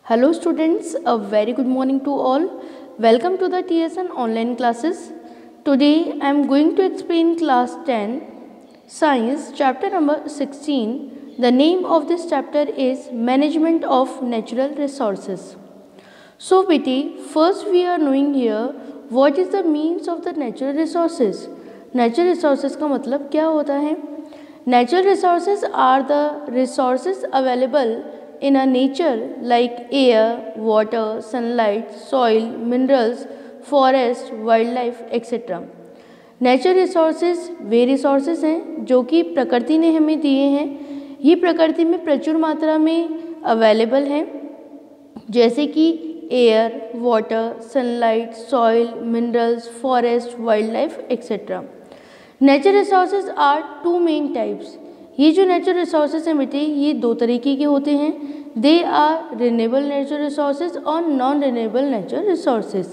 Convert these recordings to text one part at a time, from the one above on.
Hello students, a very good morning to all. Welcome to the TSN online classes. Today I am going to explain class 10 science chapter number 16. The name of this chapter is Management of Natural Resources. So beti, first we are knowing here what is the means of the natural resources. Natural resources का मतलब क्या होता है? Natural resources are the resources available in a nature like air, water, sunlight, soil, minerals, forest, wildlife, etc. Natural resources वे resources हैं जो कि प्रकृति ने हमें दिए हैं। ये प्रकृति में प्रचुर मात्रा में अवेलेबल हैं, जैसे कि air, water, sunlight, soil, minerals, forest, wild life etcetera. Natural resources are two main types. ये जो नेचुरल रिसोर्सेज हैं बेटे, ये दो तरीके के होते हैं। They are renewable natural resources और non renewable natural resources.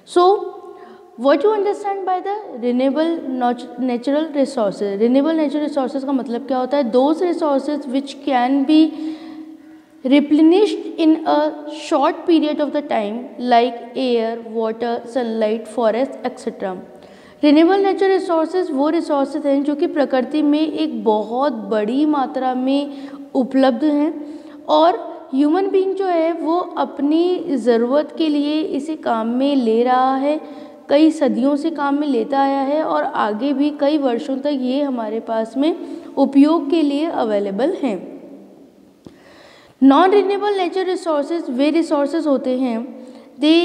So what you understand by the renewable natural resources? Renewable natural resources का मतलब क्या होता है? Those resources which can be replenished in a short period of the time like air, water, sunlight, forest etc. Renewable natural resources वो resources हैं जो कि प्रकृति में एक बहुत बड़ी मात्रा में उपलब्ध हैं और ह्यूमन बीइंग जो है वो अपनी ज़रूरत के लिए इसे काम में ले रहा है, कई सदियों से काम में लेता आया है और आगे भी कई वर्षों तक ये हमारे पास में उपयोग के लिए अवेलेबल हैं। नॉन रिन्यूएबल नेचुरल रिसोर्सेज वे रिसोर्सेज होते हैं they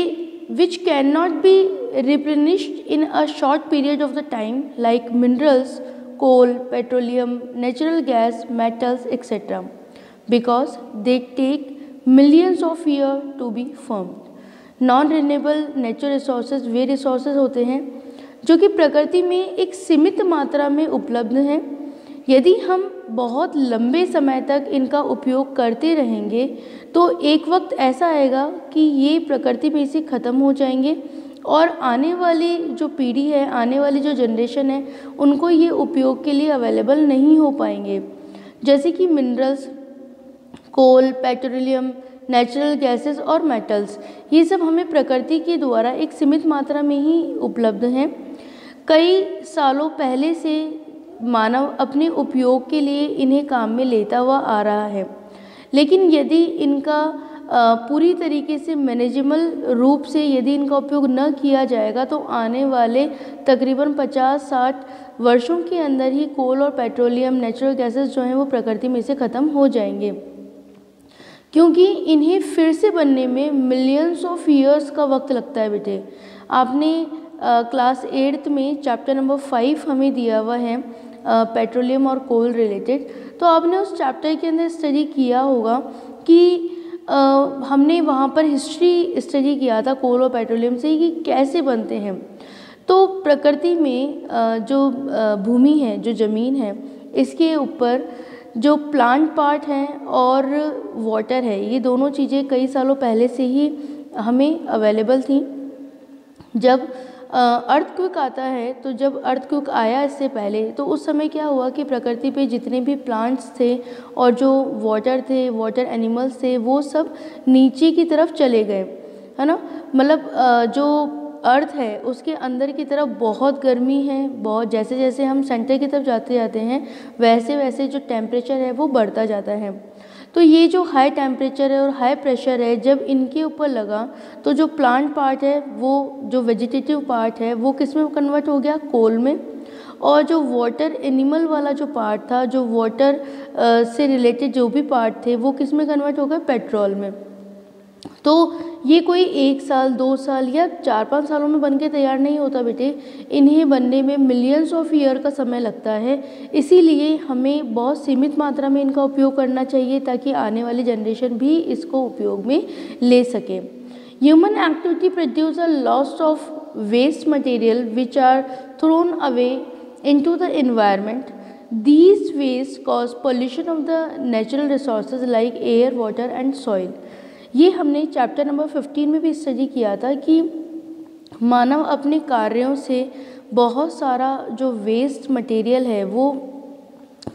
which can not be replenished in a short period of the time like minerals, coal, petroleum, natural gas, metals etc. because they take millions of years to be formed. Non renewable natural resources वे resources होते हैं जो कि प्रकृति में एक सीमित मात्रा में उपलब्ध हैं। यदि हम बहुत लंबे समय तक इनका उपयोग करते रहेंगे तो एक वक्त ऐसा आएगा कि ये प्रकृति में से ख़त्म हो जाएंगे और आने वाली जो पीढ़ी है, आने वाली जो जनरेशन है, उनको ये उपयोग के लिए अवेलेबल नहीं हो पाएंगे। जैसे कि मिनरल्स, कोल, पेट्रोलियम, नेचुरल गैसेस और मेटल्स, ये सब हमें प्रकृति के द्वारा एक सीमित मात्रा में ही उपलब्ध हैं। कई सालों पहले से मानव अपने उपयोग के लिए इन्हें काम में लेता हुआ आ रहा है, लेकिन यदि इनका पूरी तरीके से मैनेजेबल रूप से यदि इनका उपयोग न किया जाएगा तो आने वाले तकरीबन 50-60 वर्षों के अंदर ही कोल और पेट्रोलियम, नेचुरल गैसेस जो हैं वो प्रकृति में से ख़त्म हो जाएंगे, क्योंकि इन्हें फिर से बनने में मिलियंस ऑफ ईयर्स का वक्त लगता है। बेटे, आपने क्लास 8th में चैप्टर नंबर 5 हमें दिया हुआ है पेट्रोलियम और कोल रिलेटेड, तो आपने उस चैप्टर के अंदर स्टडी किया होगा कि हमने वहाँ पर हिस्ट्री स्टडी किया था कोल और पेट्रोलियम से कि कैसे बनते हैं। तो प्रकृति में जो भूमि है, जो ज़मीन है, इसके ऊपर जो प्लांट पार्ट है और वाटर है, ये दोनों चीज़ें कई सालों पहले से ही हमें अवेलेबल थी। जब अर्थक्वेक आता है, तो जब अर्थक्वेक आया इससे पहले, तो उस समय क्या हुआ कि प्रकृति पे जितने भी प्लांट्स थे और जो वाटर थे, वाटर एनिमल्स थे, वो सब नीचे की तरफ चले गए, है ना। मतलब जो अर्थ है उसके अंदर की तरफ बहुत गर्मी है, बहुत जैसे जैसे हम सेंटर की तरफ जाते जाते हैं वैसे वैसे जो टेम्परेचर है वो बढ़ता जाता है। तो ये जो हाई टेम्परेचर है और हाई प्रेशर है, जब इनके ऊपर लगा तो जो प्लांट पार्ट है, वो जो वेजिटेटिव पार्ट है, वो किस में कन्वर्ट हो गया? कोल में। और जो वाटर एनिमल वाला जो पार्ट था, जो वाटर से रिलेटेड जो भी पार्ट थे, वो किस में कन्वर्ट हो गए? पेट्रोल में। तो ये कोई 1 साल, 2 साल या 4-5 सालों में बन के तैयार नहीं होता बेटे, इन्हें बनने में मिलियंस ऑफ ईयर का समय लगता है। इसीलिए हमें बहुत सीमित मात्रा में इनका उपयोग करना चाहिए ताकि आने वाली जनरेशन भी इसको उपयोग में ले सके। Human activity produce a loss of waste material which are thrown away into the environment. These waste cause pollution of the natural resources like air, water and soil. ये हमने चैप्टर नंबर 15 में भी स्टडी किया था कि मानव अपने कार्यों से बहुत सारा जो वेस्ट मटेरियल है वो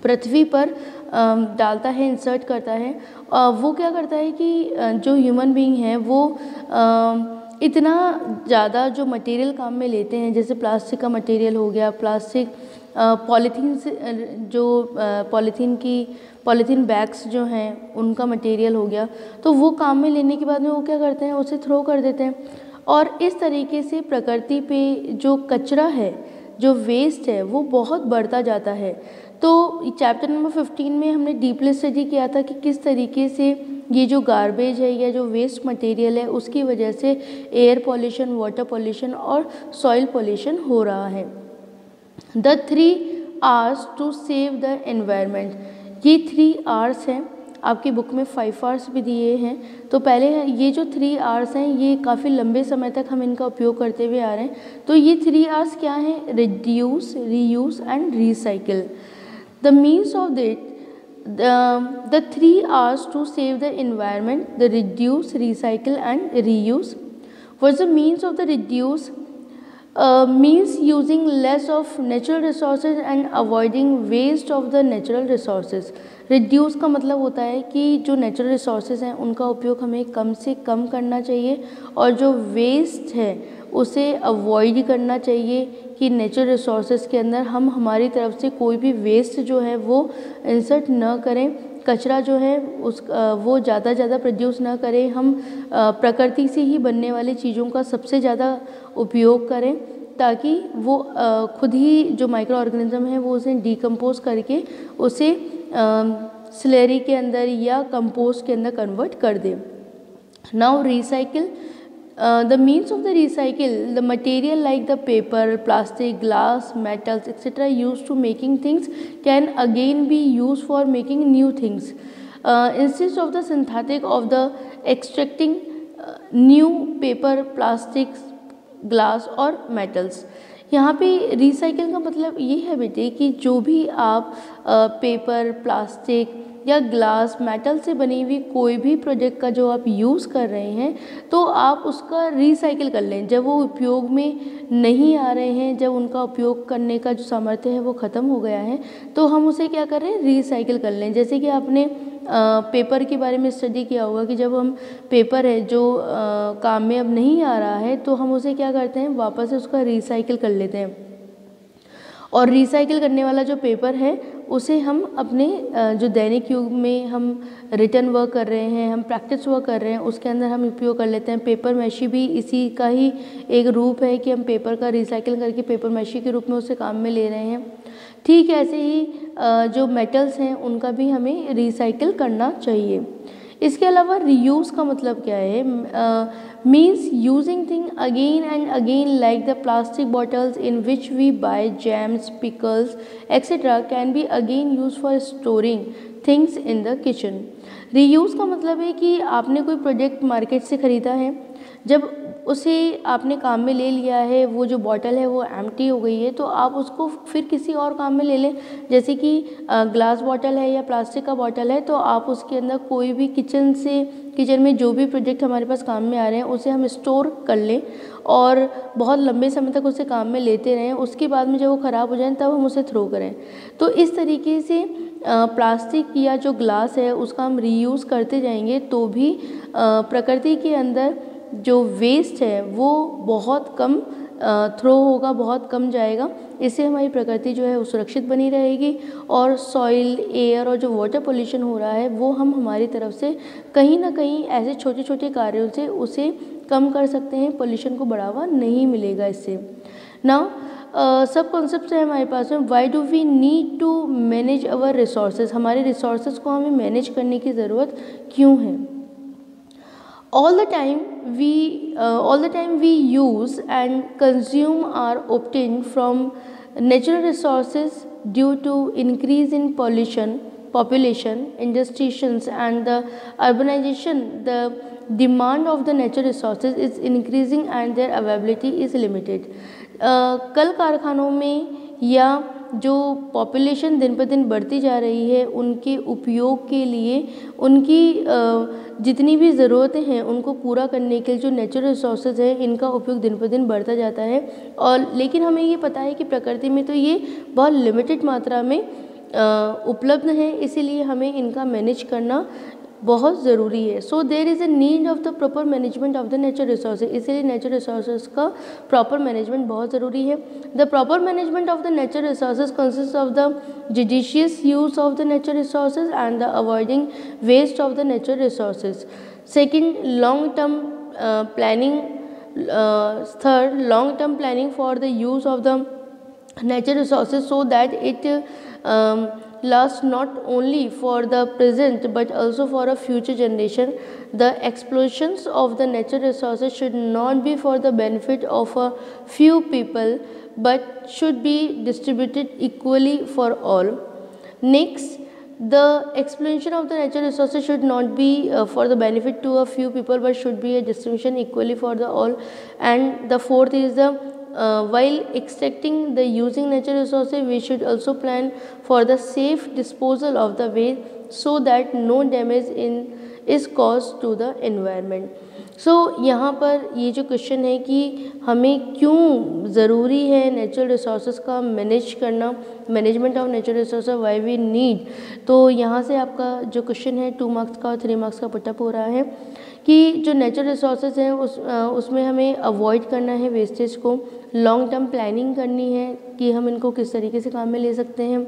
पृथ्वी पर डालता है, इंसर्ट करता है। वो क्या करता है कि जो ह्यूमन बीइंग है वो इतना ज़्यादा जो मटेरियल काम में लेते हैं, जैसे प्लास्टिक का मटेरियल हो गया, प्लास्टिक पॉलीथीन से जो पॉलीथीन बैग्स जो हैं उनका मटेरियल हो गया, तो वो काम में लेने के बाद में वो क्या करते हैं, उसे थ्रो कर देते हैं। और इस तरीके से प्रकृति पे जो कचरा है, जो वेस्ट है, वो बहुत बढ़ता जाता है। तो चैप्टर नंबर 15 में हमने डीपली स्टडी किया था कि किस तरीके से ये जो गार्बेज है या जो वेस्ट मटेरियल है उसकी वजह से एयर पॉल्यूशन, वाटर पॉल्यूशन और सॉइल पॉल्यूशन हो रहा है। The 3 R's to save the environment, ये 3 R's हैं, आपकी बुक में 5 R's भी दिए हैं। तो पहले ये जो 3 R's हैं ये काफ़ी लंबे समय तक हम इनका उपयोग करते हुए आ रहे हैं। तो ये 3 R's क्या हैं? Reduce, reuse and recycle. The means of that, the 3 R's to save the environment, the reduce, recycle and reuse. What's the means of the reduce? Means using less of natural resources and avoiding waste of the natural resources. Reduce का मतलब होता है कि जो natural resources हैं उनका उपयोग हमें कम से कम करना चाहिए और जो वेस्ट है उसे अवॉइड करना चाहिए कि नेचुरल रिसोर्सेज के अंदर हम हमारी तरफ से कोई भी वेस्ट जो है वो इंसर्ट न करें, कचरा जो है वो ज़्यादा प्रोड्यूस ना करें। हम प्रकृति से ही बनने वाली चीज़ों का सबसे ज़्यादा उपयोग करें ताकि वो खुद ही जो माइक्रो ऑर्गेनिज्म है वो उसे डिकम्पोज करके उसे स्लरी के अंदर या कंपोस्ट के अंदर कन्वर्ट कर दे। Now recycle, the means of the recycle, the material like the paper, plastic, glass, metals etcetera use to making things can again be use for making new things instead of the synthetic of the extracting new paper, plastic, glass और metals. यहाँ पे recycle का मतलब ये है बेटे कि जो भी आप पेपर, प्लास्टिक या ग्लास, मेटल से बनी हुई कोई भी प्रोडक्ट का जो आप यूज़ कर रहे हैं तो आप उसका रिसाइकिल कर लें। जब वो उपयोग में नहीं आ रहे हैं, जब उनका उपयोग करने का जो सामर्थ्य है वो ख़त्म हो गया है, तो हम उसे क्या कर रहे हैं, रिसाइकिल कर लें। जैसे कि आपने पेपर के बारे में स्टडी किया होगा कि जब हम पेपर है जो काम में अब नहीं आ रहा है तो हम उसे क्या करते हैं, वापस से उसका रिसाइकिल कर लेते हैं। और रिसाइकिल करने वाला जो पेपर है उसे हम अपने जो दैनिक युग में हम रिटर्न वर्क कर रहे हैं, हम प्रैक्टिस वर्क कर रहे हैं, उसके अंदर हम उपयोग कर लेते हैं। पेपर मैशी भी इसी का ही एक रूप है कि हम पेपर का रिसाइकिल करके पेपर मैशी के रूप में उसे काम में ले रहे हैं। ठीक ऐसे ही जो मेटल्स हैं उनका भी हमें रिसाइकिल करना चाहिए। इसके अलावा रीयूज़ का मतलब क्या है? Means using thing again and again like the plastic bottles in which we buy jams, pickles etcetera can be again use for storing things in the kitchen. Reuse का मतलब है कि आपने कोई प्रोडक्ट मार्केट से ख़रीदा है, जब उसे आपने काम में ले लिया है, वो जो बॉटल है वो एम्प्टी हो गई है, तो आप उसको फिर किसी और काम में ले लें। जैसे कि ग्लास बॉटल है या प्लास्टिक का बॉटल है तो आप उसके अंदर कोई भी किचन में जो भी प्रोडक्ट हमारे पास काम में आ रहे हैं उसे हम स्टोर कर लें और बहुत लंबे समय तक उसे काम में लेते रहें। उसके बाद में जब वो ख़राब हो जाए तब हम उसे थ्रो करें। तो इस तरीके से प्लास्टिक या जो ग्लास है उसका हम रीयूज़ करते जाएंगे तो भी प्रकृति के अंदर जो वेस्ट है वो बहुत कम थ्रो होगा, बहुत कम जाएगा। इससे हमारी प्रकृति जो है वो सुरक्षित बनी रहेगी और सॉइल, एयर और जो वाटर पोल्यूशन हो रहा है वो हम हमारी तरफ से कहीं ना कहीं ऐसे छोटे छोटे कार्यों से उसे कम कर सकते हैं। पोल्यूशन को बढ़ावा नहीं मिलेगा इससे। नाउ सब कॉन्सेप्ट है हमारे पास में। Why do we need to manage our resources, हमारे रिसोर्सेज को हमें मैनेज करने की ज़रूरत क्यों है? all the time we use and consume are obtained from natural resources due to increase in population, industrials and the urbanization. The demand of the natural resources is increasing and their availability is limited. कल कारखानों में या जो population दिन पर दिन बढ़ती जा रही है उनके उपयोग के लिए उनकी जितनी भी ज़रूरतें हैं उनको पूरा करने के लिए जो नेचुरल रिसोर्सेज है इनका उपयोग दिन पर दिन बढ़ता जाता है। और लेकिन हमें ये पता है कि प्रकृति में तो ये बहुत लिमिटेड मात्रा में उपलब्ध हैं, इसीलिए हमें इनका मैनेज करना बहुत ज़रूरी है। So there is a need of the proper management of the natural resources, इसीलिए नेचुरल रिसोर्सेज का प्रॉपर मैनेजमेंट बहुत ज़रूरी है। The proper management of the natural resources consist of the judicious use of the natural resources and the avoiding waste of the natural resources. Second, long term planning. Third, long term planning for the use of the natural resources so that it lasts not only for the present but also for a future generation. The explosions of the natural resources should not be for the benefit of a few people but should be distributed equally for all. Next, the exploitation of the natural resources should not be for the benefit to a few people but should be a distribution equally for the all. And the fourth is the while extracting the using natural resources, we should also plan for the safe disposal of the waste so that no damage is caused to the environment. सो यहाँ पर ये जो question है कि हमें क्यों ज़रूरी है नेचुरल रिसोर्सेज का मैनेज करना, management of natural resources why we need, तो यहाँ से आपका जो क्वेश्चन है 2 मार्क्स का और 3 मार्क्स का पुटअप हो रहा है कि जो नेचुरल रिसोर्सेज हैं उसमें हमें अवॉइड करना है वेस्टेज को, लॉन्ग टर्म प्लानिंग करनी है कि हम इनको किस तरीके से काम में ले सकते हैं।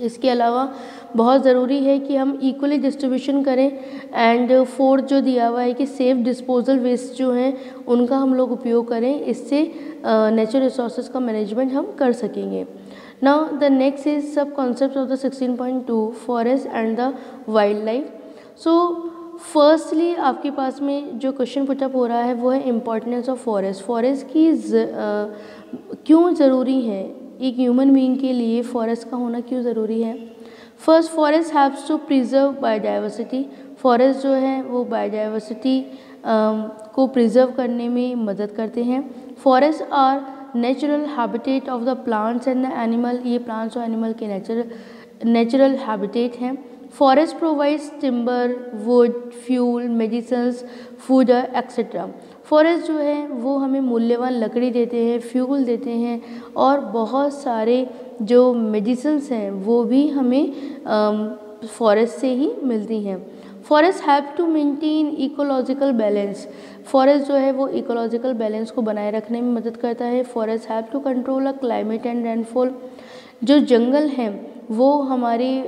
इसके अलावा बहुत ज़रूरी है कि हम इक्वली डिस्ट्रीब्यूशन करें। एंड फोर्थ जो दिया हुआ है कि सेफ डिस्पोजल वेस्ट जो हैं उनका हम लोग उपयोग करें, इससे नेचुरल रिसोर्सेज का मैनेजमेंट हम कर सकेंगे। नाउ द नेक्स्ट इज सब concept of the 16.2 forest and the wild life. So firstly आपके पास में जो क्वेश्चन पुटअप हो रहा है वो है इम्पॉर्टेंस ऑफ फॉरेस्ट। फॉरेस्ट की क्यों ज़रूरी है, एक ह्यूमन बीइंग के लिए फॉरेस्ट का होना क्यों ज़रूरी है। First, forest haves to preserve biodiversity. Forest जो है वो बायोडाइवर्सिटी को प्रिजर्व करने में मदद करते हैं। Forest are natural habitat of the plants and the animal, ये प्लांट्स और एनिमल के नेचुरल हैबिटेट हैं। Forest provides timber, wood, fuel, medicines, food etcetera. Forest जो है वो हमें मूल्यवान लकड़ी देते हैं, फ्यूल देते हैं और बहुत सारे जो मेडिसिन्स हैं वो भी हमें फॉरेस्ट से ही मिलती हैं। Forest have to maintain ecological balance. Forest जो है वो इकोलॉजिकल बैलेंस को बनाए रखने में मदद करता है। Forest have to control a climate and rainfall. जो जंगल हैं वो हमारे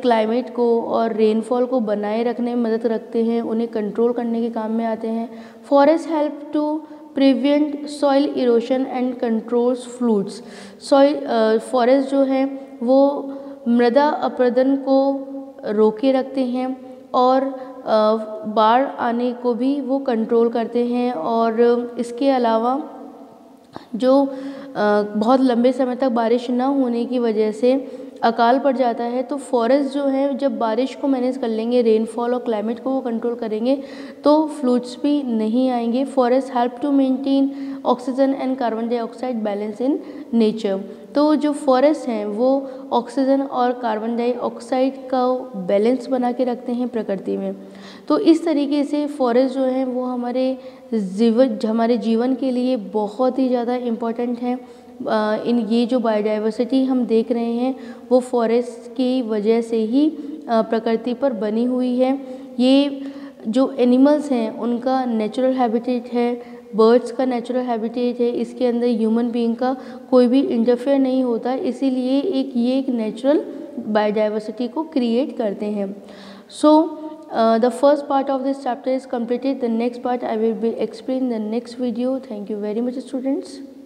क्लाइमेट को और रेनफॉल को बनाए रखने में मदद रखते हैं, उन्हें कंट्रोल करने के काम में आते हैं। Forest help to prevent soil erosion and controls floods. Forest जो है वो मृदा अपरदन को रोके रखते हैं और बाढ़ आने को भी वो कंट्रोल करते हैं। और इसके अलावा जो बहुत लंबे समय तक बारिश न होने की वजह से अकाल पड़ जाता है, तो फॉरेस्ट जो है जब बारिश को मैनेज कर लेंगे, रेनफॉल और क्लाइमेट को वो कंट्रोल करेंगे तो फ्लूड्स भी नहीं आएंगे। Forest help to maintain oxygen and carbon dioxide balance in nature. तो जो फॉरेस्ट हैं वो ऑक्सीजन और कार्बन डाइऑक्साइड का बैलेंस बना के रखते हैं प्रकृति में। तो इस तरीके से फॉरेस्ट जो है वो हमारे जीवन के लिए बहुत ही ज़्यादा इम्पॉर्टेंट है। ये जो बायोडाइवर्सिटी हम देख रहे हैं वो फॉरेस्ट की वजह से ही प्रकृति पर बनी हुई है। ये जो एनिमल्स हैं उनका नेचुरल हैबिटेट है, बर्ड्स का नेचुरल हैबिटेट है, इसके अंदर ह्यूमन बीइंग का कोई भी इंटरफेयर नहीं होता, इसीलिए ये एक नेचुरल बायोडाइवर्सिटी को क्रिएट करते हैं। सो the first part of this chapter is completed. The next part I will be explain in the next video. Thank you very much, students.